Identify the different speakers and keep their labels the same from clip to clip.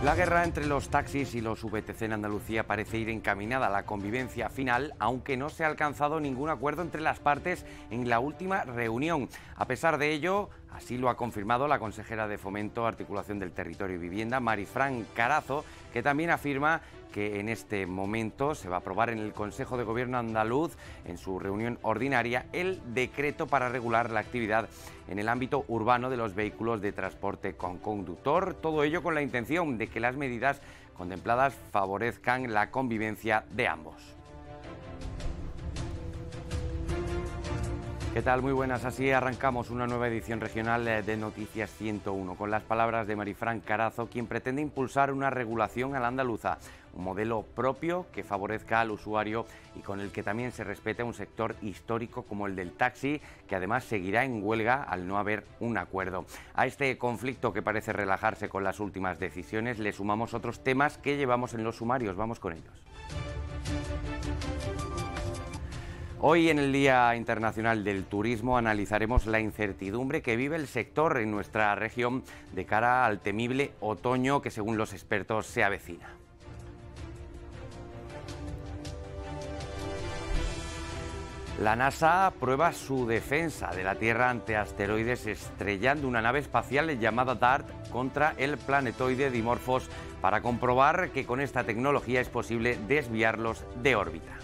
Speaker 1: La guerra entre los taxis y los VTC en Andalucía parece ir encaminada a la convivencia final, aunque no se ha alcanzado ningún acuerdo entre las partes en la última reunión. A pesar de ello, así lo ha confirmado la consejera de Fomento, Articulación del Territorio y Vivienda, Marifran Carazo, que también afirma que en este momento se va a aprobar en el Consejo de Gobierno andaluz, en su reunión ordinaria, el decreto para regular la actividad en el ámbito urbano de los vehículos de transporte con conductor. Todo ello con la intención de que las medidas contempladas favorezcan la convivencia de ambos. ¿Qué tal? Muy buenas. Así arrancamos una nueva edición regional de Noticias 101, con las palabras de Marifran Carazo, quien pretende impulsar una regulación a la andaluza, un modelo propio que favorezca al usuario y con el que también se respete un sector histórico como el del taxi, que además seguirá en huelga al no haber un acuerdo. A este conflicto, que parece relajarse con las últimas decisiones, le sumamos otros temas que llevamos en los sumarios. Vamos con ellos. Hoy, en el Día Internacional del Turismo, analizaremos la incertidumbre que vive el sector en nuestra región de cara al temible otoño que, según los expertos, se avecina. La NASA prueba su defensa de la Tierra ante asteroides, estrellando una nave espacial llamada DART contra el planetoide Dimorphos para comprobar que con esta tecnología es posible desviarlos de órbita.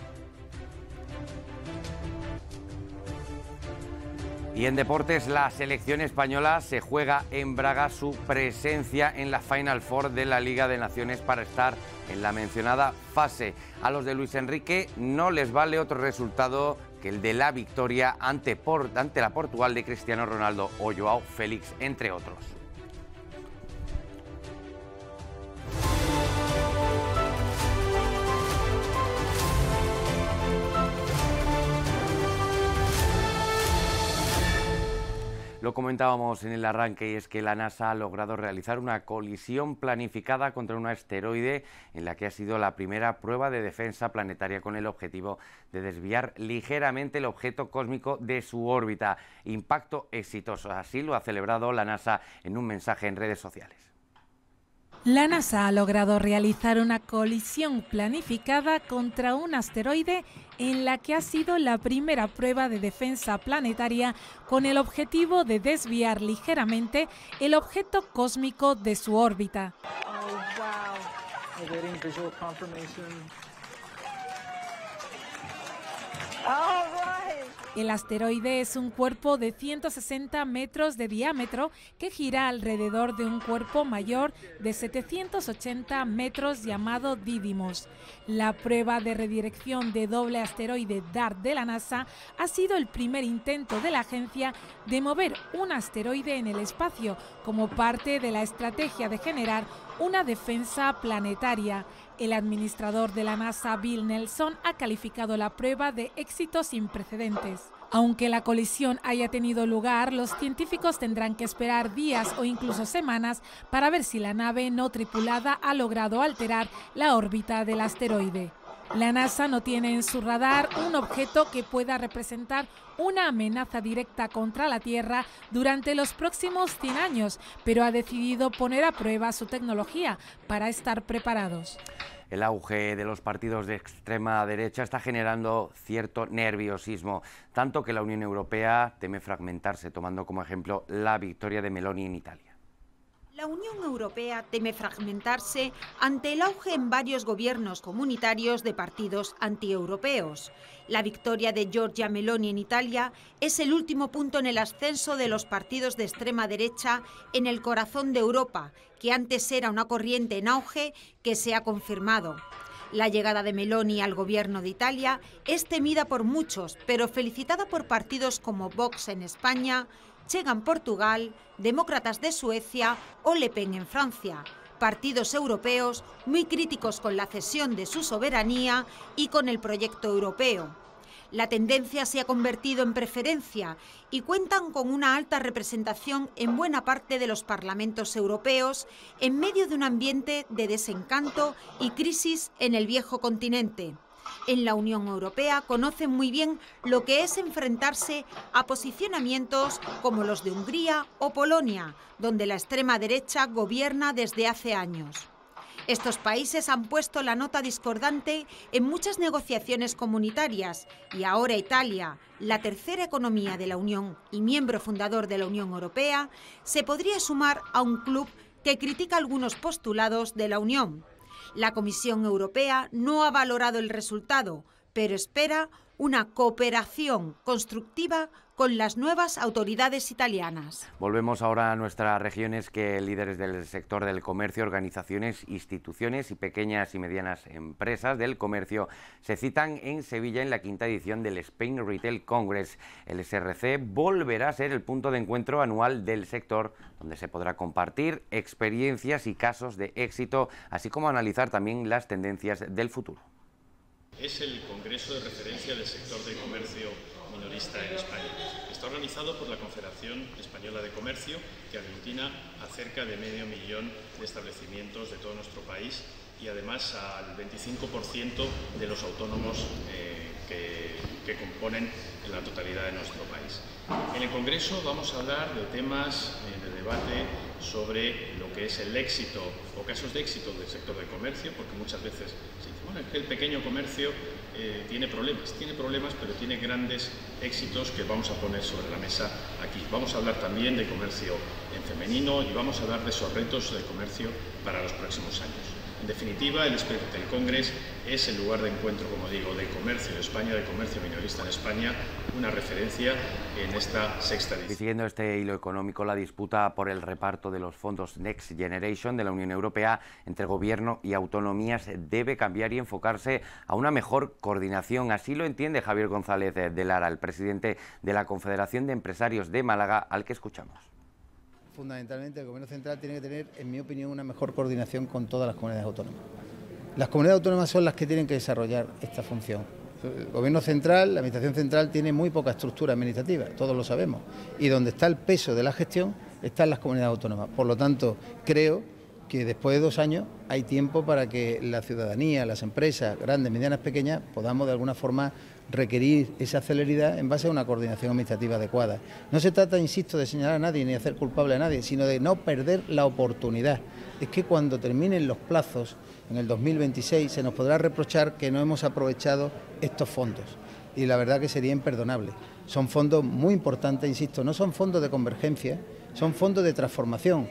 Speaker 1: Y en deportes, la selección española se juega en Braga su presencia en la Final Four de la Liga de Naciones para estar en la mencionada fase. A los de Luis Enrique no les vale otro resultado que el de la victoria ante la Portugal de Cristiano Ronaldo o Joao Félix, entre otros. Lo comentábamos en el arranque, y es que la NASA ha logrado realizar una colisión planificada contra un asteroide en la que ha sido la primera prueba de defensa planetaria con el objetivo de desviar ligeramente el objeto cósmico de su órbita. Impacto exitoso, así lo ha celebrado la NASA en un mensaje en redes sociales.
Speaker 2: La NASA ha logrado realizar una colisión planificada contra un asteroide en la que ha sido la primera prueba de defensa planetaria con el objetivo de desviar ligeramente el objeto cósmico de su órbita. El asteroide es un cuerpo de 160 metros de diámetro que gira alrededor de un cuerpo mayor de 780 metros llamado Didymos. La prueba de redirección de doble asteroide DART de la NASA ha sido el primer intento de la agencia de mover un asteroide en el espacio como parte de la estrategia de generar una defensa planetaria. El administrador de la NASA, Bill Nelson, ha calificado la prueba de éxito sin precedentes. Aunque la colisión haya tenido lugar, los científicos tendrán que esperar días o incluso semanas para ver si la nave no tripulada ha logrado alterar la órbita del asteroide. La NASA no tiene en su radar un objeto que pueda representar una amenaza directa contra la Tierra durante los próximos 100 años, pero ha decidido poner a prueba su tecnología para estar preparados.
Speaker 1: El auge de los partidos de extrema derecha está generando cierto nerviosismo, tanto que la Unión Europea teme fragmentarse, tomando como ejemplo la victoria de Meloni en Italia.
Speaker 3: La Unión Europea teme fragmentarse ante el auge en varios gobiernos comunitarios de partidos antieuropeos. La victoria de Giorgia Meloni en Italia es el último punto en el ascenso de los partidos de extrema derecha en el corazón de Europa, que antes era una corriente en auge que se ha confirmado. La llegada de Meloni al gobierno de Italia es temida por muchos, pero felicitada por partidos como Vox en España, Chega en Portugal, Demócratas de Suecia o Le Pen en Francia. Partidos europeos muy críticos con la cesión de su soberanía y con el proyecto europeo. La tendencia se ha convertido en preferencia y cuentan con una alta representación en buena parte de los parlamentos europeos en medio de un ambiente de desencanto y crisis en el viejo continente. En la Unión Europea conocen muy bien lo que es enfrentarse a posicionamientos como los de Hungría o Polonia, donde la extrema derecha gobierna desde hace años. Estos países han puesto la nota discordante en muchas negociaciones comunitarias y ahora Italia, la tercera economía de la Unión y miembro fundador de la Unión Europea, se podría sumar a un club que critica algunos postulados de la Unión. La Comisión Europea no ha valorado el resultado, pero espera una cooperación constructiva con las nuevas autoridades italianas.
Speaker 1: Volvemos ahora a nuestras regiones, que líderes del sector del comercio, organizaciones, instituciones y pequeñas y medianas empresas del comercio se citan en Sevilla en la quinta edición del Spain Retail Congress. El SRC volverá a ser el punto de encuentro anual del sector, donde se podrá compartir experiencias y casos de éxito, así como analizar también las tendencias del futuro.
Speaker 4: Es el Congreso de Referencia del Sector de Comercio Minorista en España. Está organizado por la Confederación Española de Comercio, que aglutina a cerca de 500.000 de establecimientos de todo nuestro país y además al 25% de los autónomos que componen la totalidad de nuestro país. En el Congreso vamos a hablar de temas de debate sobre lo que es el éxito o casos de éxito del sector de comercio, porque muchas veces se dice, bueno, es que el pequeño comercio tiene problemas, pero tiene grandes éxitos que vamos a poner sobre la mesa aquí. Vamos a hablar también de comercio en femenino y vamos a hablar de esos retos de comercio para los próximos años. En definitiva, el Spain Retail Congress es el lugar de encuentro, como digo, de comercio en España, de comercio minorista en España, una referencia en esta sexta edición.
Speaker 1: Y siguiendo este hilo económico, la disputa por el reparto de los fondos Next Generation de la Unión Europea entre Gobierno y autonomías debe cambiar y enfocarse a una mejor coordinación. Así lo entiende Javier González de Lara, el presidente de la Confederación de Empresarios de Málaga, al que escuchamos.
Speaker 5: Fundamentalmente, el Gobierno central tiene que tener, en mi opinión, una mejor coordinación con todas las comunidades autónomas. Las comunidades autónomas son las que tienen que desarrollar esta función. El Gobierno central, la Administración central, tiene muy poca estructura administrativa, todos lo sabemos, y donde está el peso de la gestión están las comunidades autónomas. Por lo tanto, creo que después de 2 años hay tiempo para que la ciudadanía, las empresas, grandes, medianas, pequeñas, podamos de alguna forma requerir esa celeridad en base a una coordinación administrativa adecuada. No se trata, insisto, de señalar a nadie ni de hacer culpable a nadie, sino de no perder la oportunidad. Es que cuando terminen los plazos, en el 2026, se nos podrá reprochar que no hemos aprovechado estos fondos. Y la verdad que sería imperdonable. Son fondos muy importantes, insisto, no son fondos de convergencia, son fondos de transformación.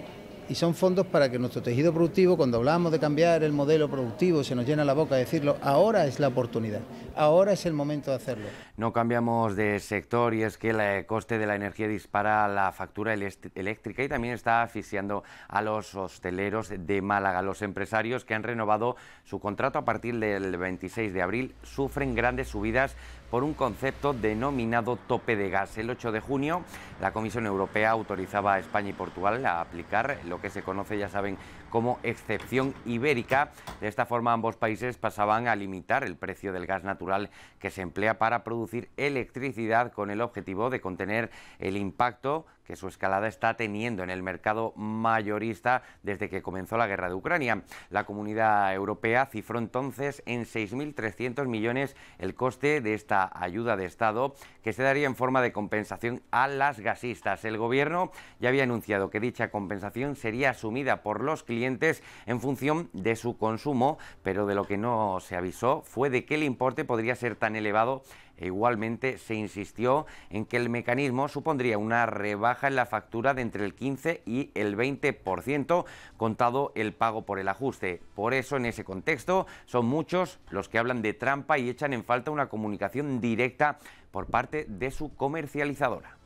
Speaker 5: Y son fondos para que nuestro tejido productivo, cuando hablamos de cambiar el modelo productivo, se nos llena la boca de decirlo, ahora es la oportunidad, ahora es el momento de hacerlo.
Speaker 1: No cambiamos de sector, y es que el coste de la energía dispara la factura eléctrica y también está asfixiando a los hosteleros de Málaga. Los empresarios que han renovado su contrato a partir del 26 de abril sufren grandes subidas por un concepto denominado tope de gas. El 8 de junio la Comisión Europea autorizaba a España y Portugal a aplicar lo que se conoce, ya saben, como excepción ibérica. De esta forma, ambos países pasaban a limitar el precio del gas natural que se emplea para producir electricidad, con el objetivo de contener el impacto que su escalada está teniendo en el mercado mayorista desde que comenzó la guerra de Ucrania. La Comunidad Europea cifró entonces en 6.300 millones el coste de esta ayuda de Estado, que se daría en forma de compensación a las gasistas. El Gobierno ya había anunciado que dicha compensación sería asumida por los clientes en función de su consumo, pero de lo que no se avisó fue de que el importe podría ser tan elevado. E igualmente se insistió en que el mecanismo supondría una rebaja en la factura de entre el 15 y el 20%, contado el pago por el ajuste. Por eso, en ese contexto, son muchos los que hablan de trampa y echan en falta una comunicación directa por parte de su comercializadora.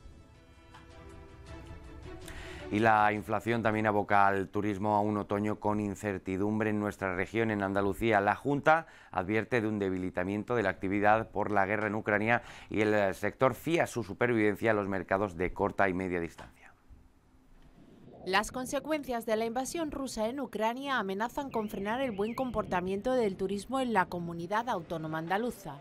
Speaker 1: Y la inflación también aboca al turismo a un otoño con incertidumbre en nuestra región. En Andalucía, la Junta advierte de un debilitamiento de la actividad por la guerra en Ucrania y el sector fía su supervivencia a los mercados de corta y media distancia.
Speaker 6: Las consecuencias de la invasión rusa en Ucrania amenazan con frenar el buen comportamiento del turismo en la comunidad autónoma andaluza.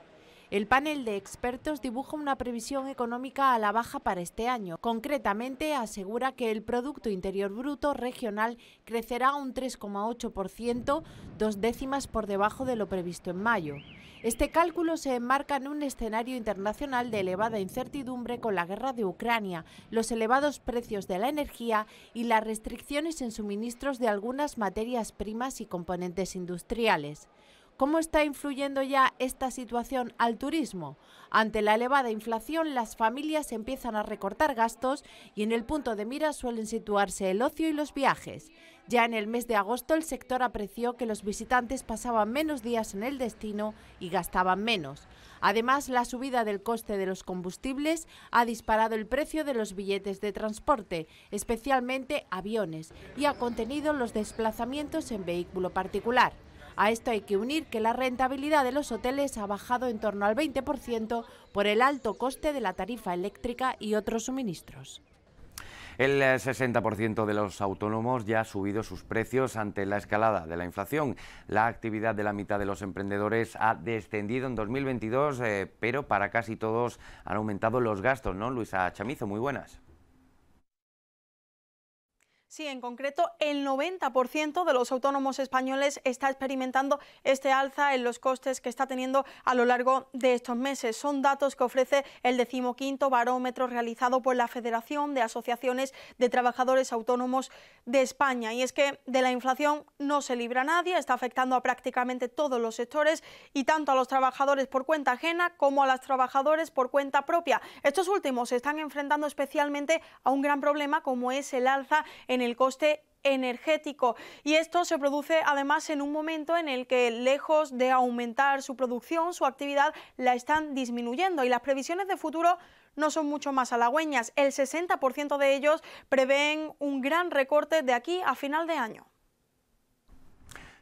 Speaker 6: El panel de expertos dibuja una previsión económica a la baja para este año. Concretamente, asegura que el Producto Interior Bruto regional crecerá un 3,8%, 2 décimas por debajo de lo previsto en mayo. Este cálculo se enmarca en un escenario internacional de elevada incertidumbre con la guerra de Ucrania, los elevados precios de la energía y las restricciones en suministros de algunas materias primas y componentes industriales. ¿Cómo está influyendo ya esta situación al turismo? Ante la elevada inflación, las familias empiezan a recortar gastos y en el punto de mira suelen situarse el ocio y los viajes. Ya en el mes de agosto el sector apreció que los visitantes pasaban menos días en el destino y gastaban menos. Además, la subida del coste de los combustibles ha disparado el precio de los billetes de transporte, especialmente aviones, y ha contenido los desplazamientos en vehículo particular. A esto hay que unir que la rentabilidad de los hoteles ha bajado en torno al 20% por el alto coste de la tarifa eléctrica y otros suministros.
Speaker 1: El 60% de los autónomos ya ha subido sus precios ante la escalada de la inflación. La actividad de la mitad de los emprendedores ha descendido en 2022, pero para casi todos han aumentado los gastos, ¿no? Luisa Chamizo, muy buenas.
Speaker 7: Sí, en concreto, el 90% de los autónomos españoles está experimentando este alza en los costes que está teniendo a lo largo de estos meses. Son datos que ofrece el 15º barómetro realizado por la Federación de Asociaciones de Trabajadores Autónomos de España. Y es que de la inflación no se libra nadie, está afectando a prácticamente todos los sectores y tanto a los trabajadores por cuenta ajena como a los trabajadores por cuenta propia. Estos últimos se están enfrentando especialmente a un gran problema como es el alza en el coste energético, y esto se produce además en un momento en el que, lejos de aumentar su producción, su actividad la están disminuyendo, y las previsiones de futuro no son mucho más halagüeñas. El 60% de ellos prevén un gran recorte de aquí a final de año.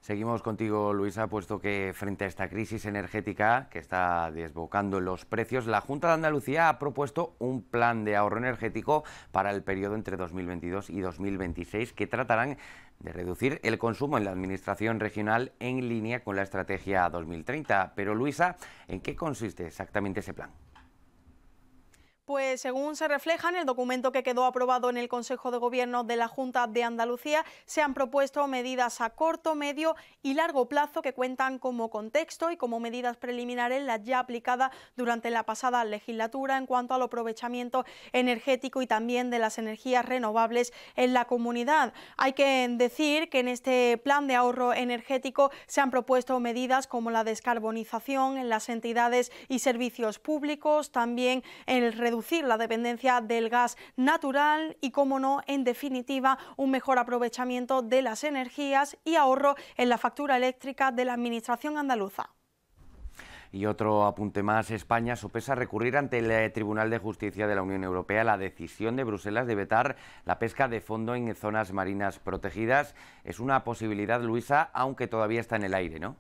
Speaker 1: Seguimos contigo, Luisa, puesto que frente a esta crisis energética que está desbocando los precios, la Junta de Andalucía ha propuesto un plan de ahorro energético para el periodo entre 2022 y 2026 que tratarán de reducir el consumo en la administración regional en línea con la estrategia 2030. Pero, Luisa, ¿en qué consiste exactamente ese plan?
Speaker 7: Pues según se refleja en el documento que quedó aprobado en el Consejo de Gobierno de la Junta de Andalucía, se han propuesto medidas a corto, medio y largo plazo que cuentan como contexto y como medidas preliminares las ya aplicadas durante la pasada legislatura en cuanto al aprovechamiento energético y también de las energías renovables en la comunidad. Hay que decir que en este plan de ahorro energético se han propuesto medidas como la descarbonización en las entidades y servicios públicos, también el reducir la dependencia del gas natural y, como no, en definitiva, un mejor aprovechamiento de las energías y ahorro en la factura eléctrica de la Administración andaluza.
Speaker 1: Y otro apunte más, España sopesa recurrir ante el Tribunal de Justicia de la Unión Europea la decisión de Bruselas de vetar la pesca de fondo en zonas marinas protegidas. Es una posibilidad, Luisa, aunque todavía está en el aire, ¿no?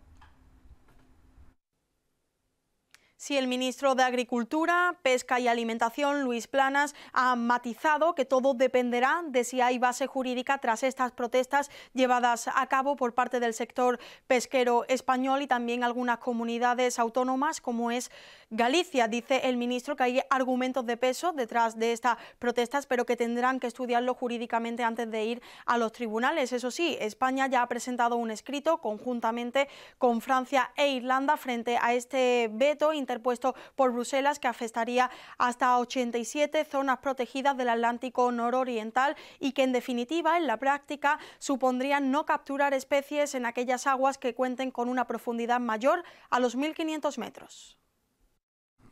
Speaker 7: Sí, el ministro de Agricultura, Pesca y Alimentación, Luis Planas, ha matizado que todo dependerá de si hay base jurídica tras estas protestas llevadas a cabo por parte del sector pesquero español y también algunas comunidades autónomas como es Galicia. Dice el ministro que hay argumentos de peso detrás de estas protestas, pero que tendrán que estudiarlo jurídicamente antes de ir a los tribunales. Eso sí, España ya ha presentado un escrito conjuntamente con Francia e Irlanda frente a este veto interpuesto por Bruselas que afectaría hasta 87 zonas protegidas del Atlántico nororiental y que en definitiva en la práctica supondría no capturar especies en aquellas aguas que cuenten con una profundidad mayor a los 1.500 metros.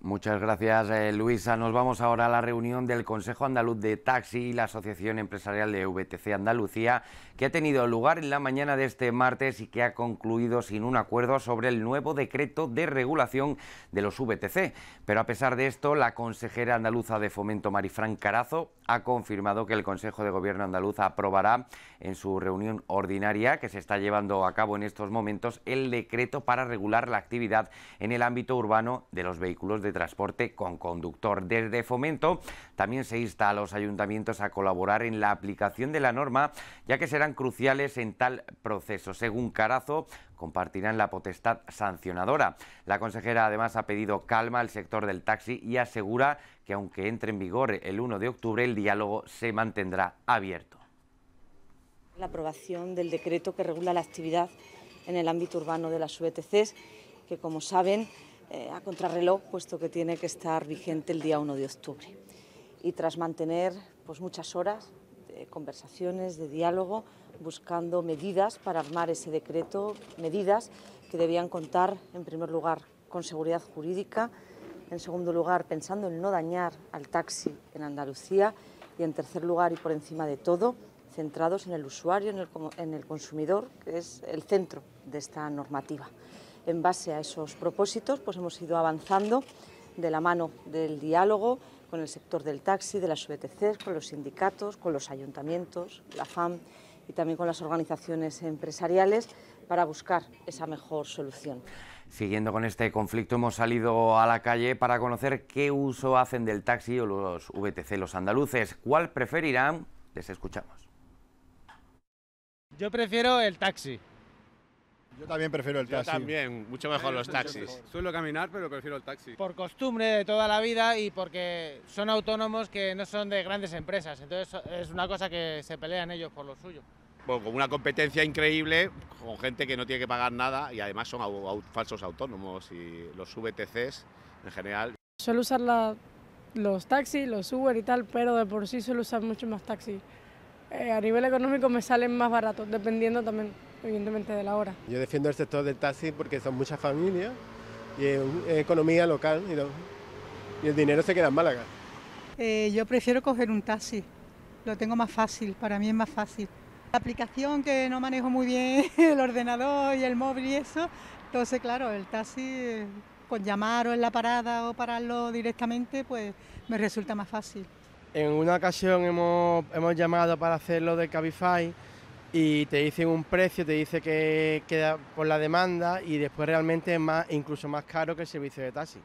Speaker 1: Muchas gracias, Luisa. Nos vamos ahora a la reunión del Consejo Andaluz de Taxi y la Asociación Empresarial de VTC Andalucía, que ha tenido lugar en la mañana de este martes y que ha concluido sin un acuerdo sobre el nuevo decreto de regulación de los VTC. Pero a pesar de esto, la consejera andaluza de Fomento, Marifran Carazo, ha confirmado que el Consejo de Gobierno andaluz aprobará en su reunión ordinaria, que se está llevando a cabo en estos momentos, el decreto para regular la actividad en el ámbito urbano de los vehículos de de transporte con conductor. Desde Fomento también se insta a los ayuntamientos a colaborar en la aplicación de la norma, ya que serán cruciales en tal proceso. Según Carazo, compartirán la potestad sancionadora. La consejera además ha pedido calma al sector del taxi y asegura que aunque entre en vigor el 1 de octubre, el diálogo se mantendrá abierto.
Speaker 8: La aprobación del decreto que regula la actividad en el ámbito urbano de las VTCs, que como saben, a contrarreloj, puesto que tiene que estar vigente el día 1 de octubre. Y tras mantener muchas horas de conversaciones, de diálogo, buscando medidas para armar ese decreto, medidas que debían contar, en primer lugar, con seguridad jurídica, en segundo lugar, pensando en no dañar al taxi en Andalucía y, en tercer lugar, y por encima de todo, centrados en el usuario, en el consumidor, que es el centro de esta normativa. En base a esos propósitos, hemos ido avanzando de la mano del diálogo con el sector del taxi, de las VTCs, con los sindicatos, con los ayuntamientos, la FAM y también con las organizaciones empresariales para buscar esa mejor solución.
Speaker 1: Siguiendo con este conflicto, hemos salido a la calle para conocer qué uso hacen del taxi o los VTC los andaluces. ¿Cuál preferirán? Les escuchamos.
Speaker 9: Yo prefiero el taxi.
Speaker 10: Yo también prefiero el taxi.
Speaker 11: Yo también, mucho mejor los taxis.
Speaker 12: Suelo caminar, pero prefiero el taxi.
Speaker 9: Por costumbre de toda la vida y porque son autónomos que no son de grandes empresas. Entonces es una cosa que se pelean ellos por lo suyo.
Speaker 11: Bueno, con una competencia increíble, con gente que no tiene que pagar nada y además son falsos autónomos y los VTCs en general.
Speaker 13: Suelo usar los taxis, los Uber y tal, pero de por sí suelo usar mucho más taxis. A nivel económico me salen más baratos, dependiendo también, evidentemente, de la hora.
Speaker 14: Yo defiendo el sector del taxi porque son muchas familias y es economía local y el dinero se queda en Málaga.
Speaker 15: Yo prefiero coger un taxi, lo tengo más fácil, para mí es más fácil. La aplicación que no manejo muy bien, el ordenador y el móvil y eso, entonces claro, el taxi con llamar o en la parada o pararlo directamente, pues me resulta más fácil.
Speaker 16: En una ocasión hemos llamado para hacerlo de Cabify y te dicen un precio, te dice que queda por la demanda y después realmente es incluso más caro que el servicio de taxi.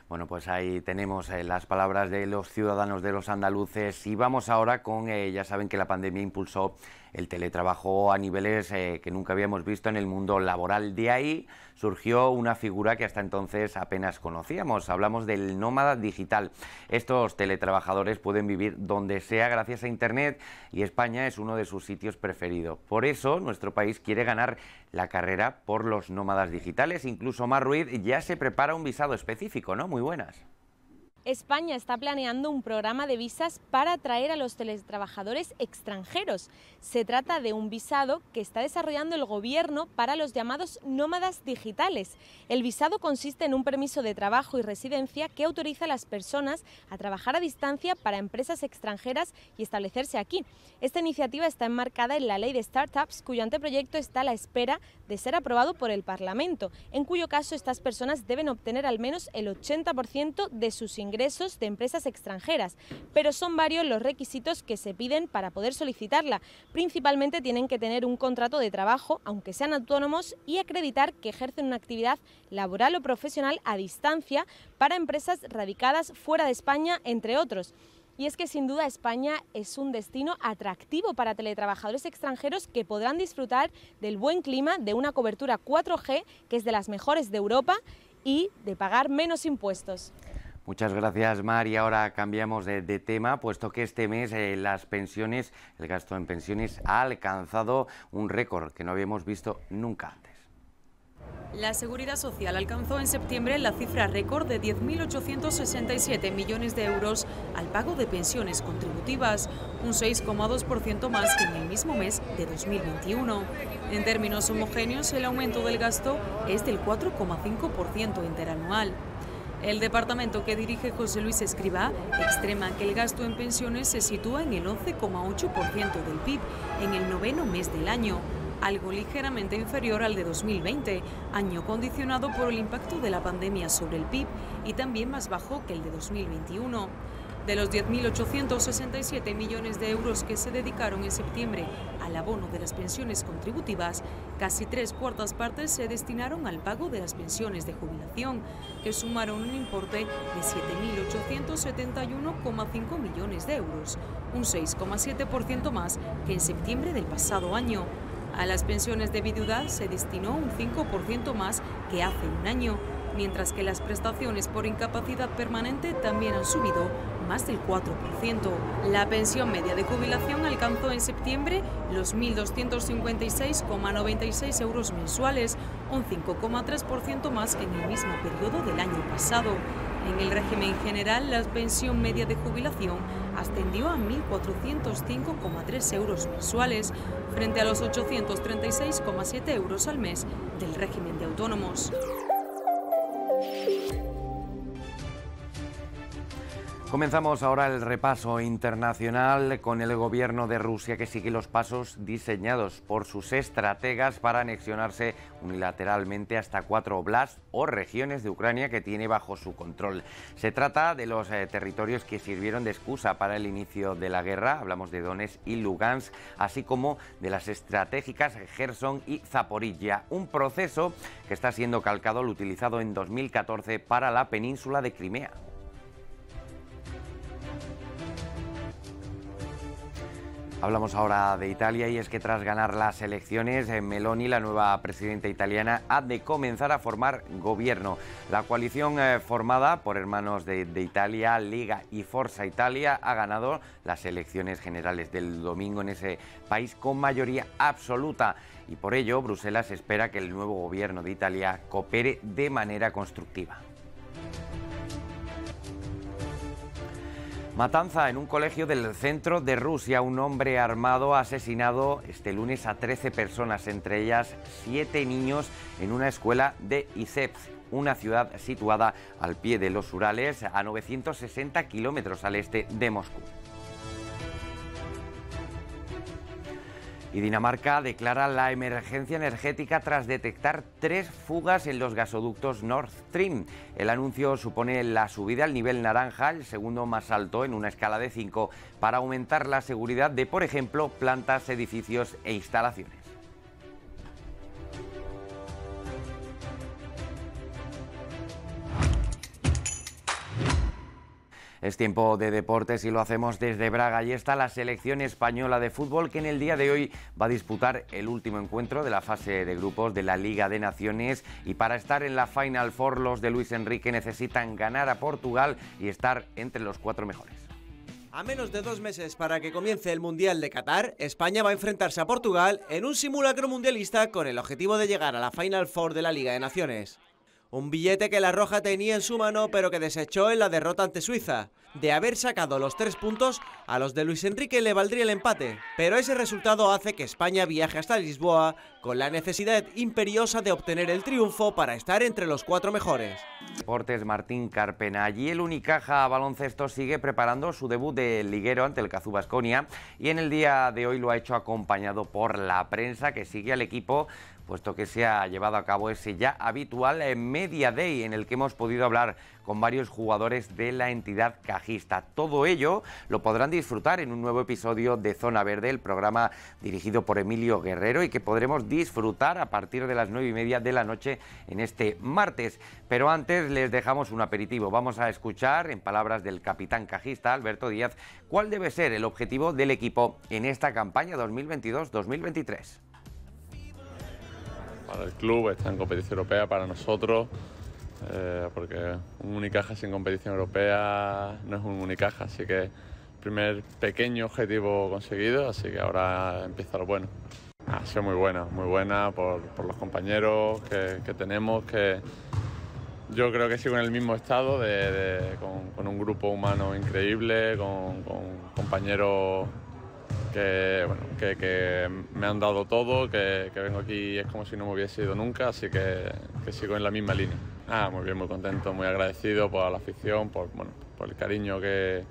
Speaker 1: Bueno, pues ahí tenemos las palabras de los ciudadanos, de los andaluces, y vamos ahora con, ya saben que la pandemia impulsó el teletrabajo a niveles que nunca habíamos visto en el mundo laboral. De ahí surgió una figura que hasta entonces apenas conocíamos. Hablamos del nómada digital. Estos teletrabajadores pueden vivir donde sea gracias a Internet y España es uno de sus sitios preferidos. Por eso nuestro país quiere ganar la carrera por los nómadas digitales. Incluso Mar Ruiz ya se prepara un visado específico, ¿no? Muy buenas.
Speaker 17: España está planeando un programa de visas para atraer a los teletrabajadores extranjeros. Se trata de un visado que está desarrollando el gobierno para los llamados nómadas digitales. El visado consiste en un permiso de trabajo y residencia que autoriza a las personas a trabajar a distancia para empresas extranjeras y establecerse aquí. Esta iniciativa está enmarcada en la Ley de Startups, cuyo anteproyecto está a la espera de ser aprobado por el Parlamento, en cuyo caso estas personas deben obtener al menos el 80% de sus ingresos de empresas extranjeras, pero son varios los requisitos que se piden para poder solicitarla. Principalmente tienen que tener un contrato de trabajo, aunque sean autónomos, y acreditar que ejercen una actividad laboral o profesional a distancia para empresas radicadas fuera de España, entre otros. Y es que sin duda España es un destino atractivo para teletrabajadores extranjeros que podrán disfrutar del buen clima, de una cobertura 4G que es de las mejores de Europa y de pagar menos impuestos.
Speaker 1: Muchas gracias, Mar. Y ahora cambiamos de tema, puesto que este mes las pensiones, el gasto en pensiones ha alcanzado un récord que no habíamos visto nunca antes.
Speaker 18: La Seguridad Social alcanzó en septiembre la cifra récord de 10.867 millones de euros al pago de pensiones contributivas, un 6,2% más que en el mismo mes de 2021. En términos homogéneos, el aumento del gasto es del 4,5% interanual. El departamento que dirige José Luis Escribá extrema que el gasto en pensiones se sitúa en el 11,8% del PIB en el noveno mes del año, algo ligeramente inferior al de 2020, año condicionado por el impacto de la pandemia sobre el PIB y también más bajo que el de 2021. De los 10.867 millones de euros que se dedicaron en septiembre al abono de las pensiones contributivas, casi 3/4 partes se destinaron al pago de las pensiones de jubilación, que sumaron un importe de 7.871,5 millones de euros, un 6,7% más que en septiembre del pasado año. A las pensiones de viudedad se destinó un 5% más que hace un año, mientras que las prestaciones por incapacidad permanente también han subido más del 4%. La pensión media de jubilación alcanzó en septiembre los 1.256,96 euros mensuales, un 5,3% más que en el mismo periodo del año pasado. En el régimen general, la pensión media de jubilación ascendió a 1.405,3 euros mensuales, frente a los 836,7 euros al mes del régimen de autónomos.
Speaker 1: Comenzamos ahora el repaso internacional con el gobierno de Rusia, que sigue los pasos diseñados por sus estrategas para anexionarse unilateralmente hasta 4 oblasts o regiones de Ucrania que tiene bajo su control. Se trata de los territorios que sirvieron de excusa para el inicio de la guerra, hablamos de Donetsk y Lugansk, así como de las estratégicas Gerson y Zaporilla, un proceso que está siendo calcado al utilizado en 2014 para la península de Crimea. Hablamos ahora de Italia y es que tras ganar las elecciones, Meloni, la nueva presidenta italiana, ha de comenzar a formar gobierno. La coalición formada por Hermanos de Italia, Liga y Forza Italia ha ganado las elecciones generales del domingo en ese país con mayoría absoluta y por ello Bruselas espera que el nuevo gobierno de Italia coopere de manera constructiva. Matanza en un colegio del centro de Rusia. Un hombre armado ha asesinado este lunes a 13 personas, entre ellas 7 niños, en una escuela de Izhevsk, una ciudad situada al pie de los Urales, a 960 kilómetros al este de Moscú. Y Dinamarca declara la emergencia energética tras detectar 3 fugas en los gasoductos Nord Stream. El anuncio supone la subida al nivel naranja, el segundo más alto en una escala de 5, para aumentar la seguridad de, por ejemplo, plantas, edificios e instalaciones. Es tiempo de deportes y lo hacemos desde Braga. Ahí está la selección española de fútbol que en el día de hoy va a disputar el último encuentro de la fase de grupos de la Liga de Naciones y para estar en la Final Four los de Luis Enrique necesitan ganar a Portugal y estar entre los 4 mejores.
Speaker 19: A menos de 2 meses para que comience el Mundial de Qatar, España va a enfrentarse a Portugal en un simulacro mundialista con el objetivo de llegar a la Final Four de la Liga de Naciones. Un billete que la Roja tenía en su mano pero que desechó en la derrota ante Suiza. De haber sacado los 3 puntos, a los de Luis Enrique le valdría el empate, pero ese resultado hace que España viaje hasta Lisboa con la necesidad imperiosa de obtener el triunfo para estar entre los 4 mejores.
Speaker 1: Deportes, Martín Carpena. Allí el Unicaja Baloncesto sigue preparando su debut de liguero ante el CAZU Baskonia y en el día de hoy lo ha hecho acompañado por la prensa que sigue al equipo, puesto que se ha llevado a cabo ese ya habitual Media Day en el que hemos podido hablar con varios jugadores de la entidad cajista. Todo ello lo podrán disfrutar en un nuevo episodio de Zona Verde, el programa dirigido por Emilio Guerrero y que podremos disfrutar a partir de las 9:30 de la noche en este martes. Pero antes les dejamos un aperitivo. Vamos a escuchar, en palabras del capitán cajista, Alberto Díaz, cuál debe ser el objetivo del equipo en esta campaña 2022-2023.
Speaker 20: Para el club, está en competición europea, para nosotros, porque un Unicaja sin competición europea no es un Unicaja, así que primer pequeño objetivo conseguido, así que ahora empieza lo bueno. Ha sido muy buena por los compañeros que tenemos, que yo creo que sigo en el mismo estado, con un grupo humano increíble, con compañeros que me han dado todo, que vengo aquí es como si no me hubiese ido nunca, así que sigo en la misma línea. Muy bien, muy contento, muy agradecido por la afición, por el cariño que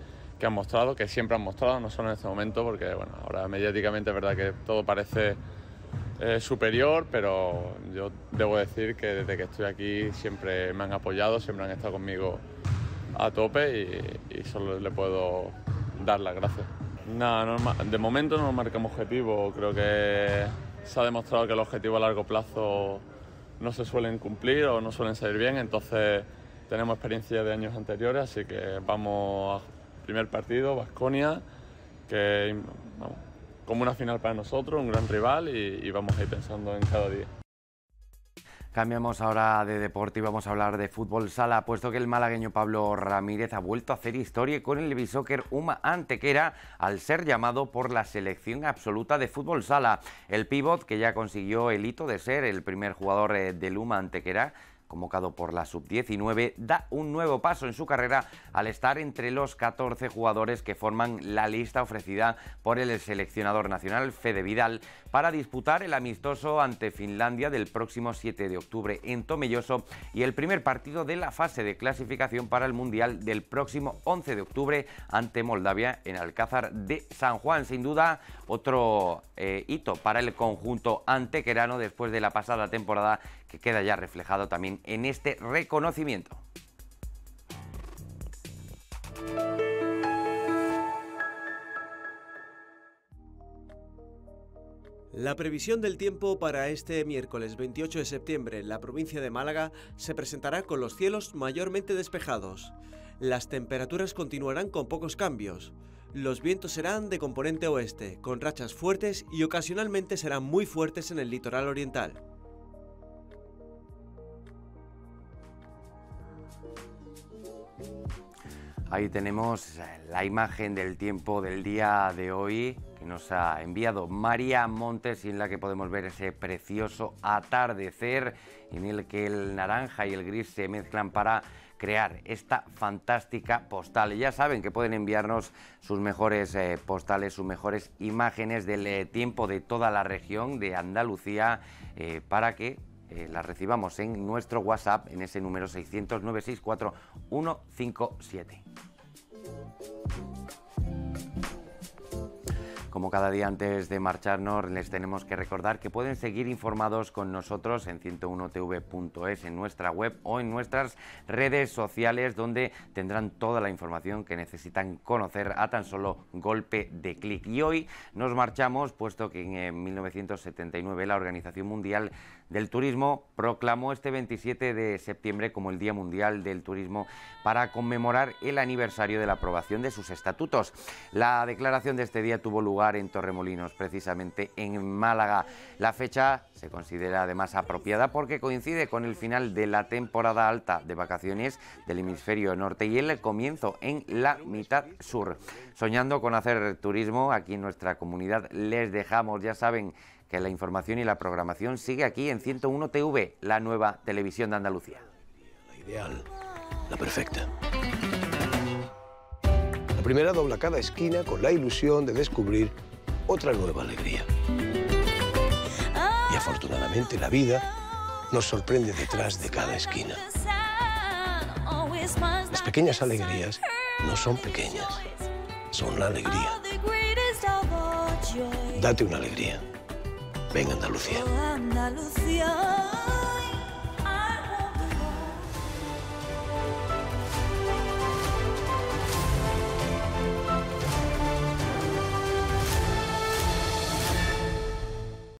Speaker 20: han mostrado, que siempre han mostrado, no solo en este momento, porque ahora mediáticamente es verdad que todo parece superior, pero yo debo decir que desde que estoy aquí siempre me han apoyado, siempre han estado conmigo a tope y solo le puedo dar las gracias. De momento no marcamos objetivos, creo que se ha demostrado que los objetivos a largo plazo no se suelen cumplir o no suelen salir bien, entonces tenemos experiencia de años anteriores, así que vamos al primer partido, Baskonia, que vamos, como una final para nosotros, un gran rival y vamos a ir pensando en cada día.
Speaker 1: Cambiamos ahora de deporte y vamos a hablar de fútbol sala, puesto que el malagueño Pablo Ramírez ha vuelto a hacer historia con el Bisóquer UMA Antequera al ser llamado por la selección absoluta de fútbol sala. El pívot, que ya consiguió el hito de ser el primer jugador del UMA Antequera, convocado por la Sub-19, da un nuevo paso en su carrera al estar entre los 14 jugadores que forman la lista ofrecida por el seleccionador nacional Fede Vidal para disputar el amistoso ante Finlandia del próximo 7 de octubre en Tomelloso y el primer partido de la fase de clasificación para el Mundial del próximo 11 de octubre ante Moldavia en Alcázar de San Juan. Sin duda, otro hito para el conjunto antequerano después de la pasada temporada, que queda ya reflejado también en este reconocimiento.
Speaker 19: La previsión del tiempo para este miércoles 28 de septiembre en la provincia de Málaga se presentará con los cielos mayormente despejados. Las temperaturas continuarán con pocos cambios. Los vientos serán de componente oeste, con rachas fuertes y ocasionalmente serán muy fuertes en el litoral oriental.
Speaker 1: Ahí tenemos la imagen del tiempo del día de hoy que nos ha enviado María Montes y en la que podemos ver ese precioso atardecer en el que el naranja y el gris se mezclan para crear esta fantástica postal. Y ya saben que pueden enviarnos sus mejores postales, sus mejores imágenes del tiempo de toda la región de Andalucía para que las recibamos en nuestro WhatsApp en ese número 600 964 157. Como cada día antes de marcharnos, les tenemos que recordar que pueden seguir informados con nosotros en 101tv.es, en nuestra web o en nuestras redes sociales, donde tendrán toda la información que necesitan conocer a tan solo golpe de clic. Y hoy nos marchamos, puesto que en 1979 la Organización Mundial del Turismo proclamó este 27 de septiembre como el Día Mundial del Turismo para conmemorar el aniversario de la aprobación de sus estatutos. La declaración de este día tuvo lugar en Torremolinos, precisamente en Málaga. La fecha se considera además apropiada porque coincide con el final de la temporada alta de vacaciones del hemisferio norte y el comienzo en la mitad sur. Soñando con hacer turismo aquí en nuestra comunidad, les dejamos, ya saben, que la información y la programación sigue aquí en 101 TV, la nueva televisión de Andalucía.
Speaker 21: La ideal, la perfecta. La primera dobla cada esquina con la ilusión de descubrir otra nueva alegría. Y afortunadamente la vida nos sorprende detrás de cada esquina. Las pequeñas alegrías no son pequeñas, son la alegría. Date una alegría. Ven Andalucía.